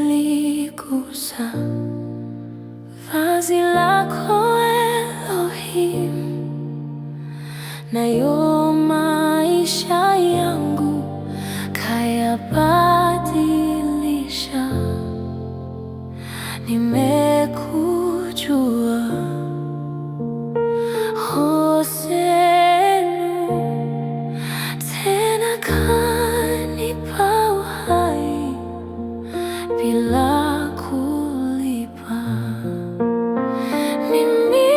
nimeligusa vazi lako Elohim, nayo maisha yangu kayabadilisha. Nimekujua Hosenu, tena kanipa uhai bila kulipa. Mimi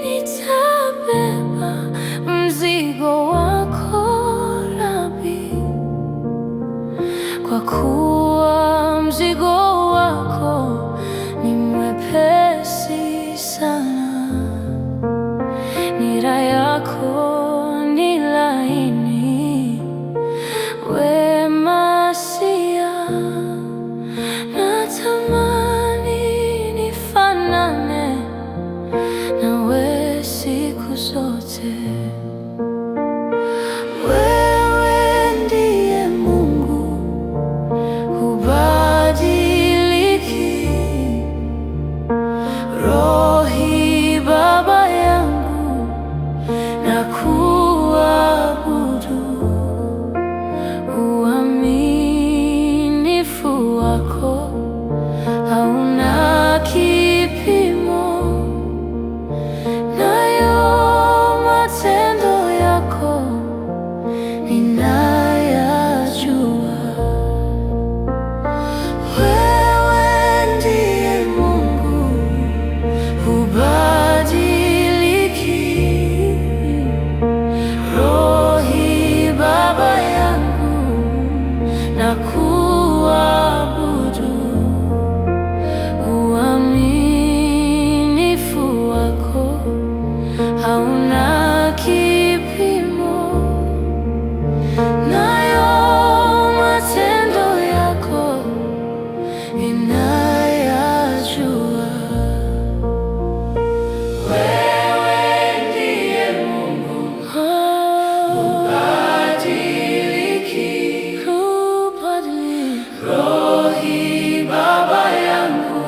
nitabeba mzigo wako Rabi, kwa kuwa mzigo wako ni mwepesi sana. Nira yako ni laini, we Masia. Natamani nifanane nawe siku zote. Wewe ndiye Mungu, hubadiliki. Rohi Baba yangu, nakuabudu. Uaminifu wako hauna kipimo, nayo matendo yako ninayajua. Wewe ndiye Mungu, hubadiliki. Rohi Baba yangu, nakuabudu. Uaminifu wako hauna kipimo, nayo matendo yako ninayajua. Wewe ndiye Mungu, hubadiliki. Rohi Baba yangu,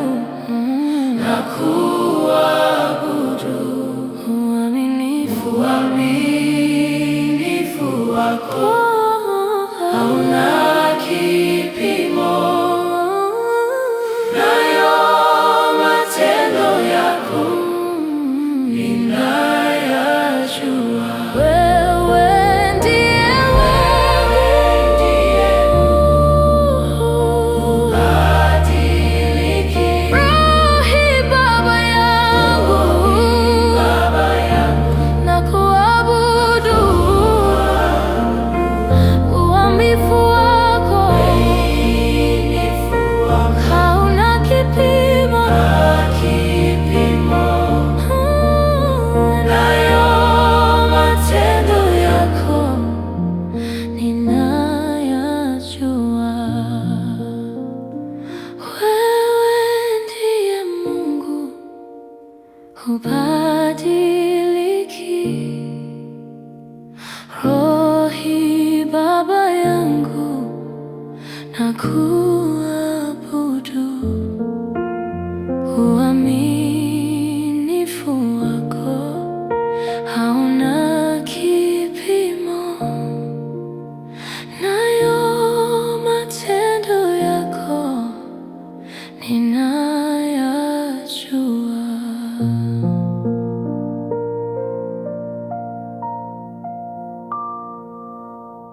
nakuabudu. Uaminifu wako hauna kipimo, nayo matendo yako ninayajua. Wewe ndiye hubadiliki. Rohi Baba yangu, nakuabudu. Uaminifu wako hauna kipimo, nayo matendo yako ninayajua. Wewe ndiye Mungu, hubadiliki. Rohi Baba yangu, nakuabudu.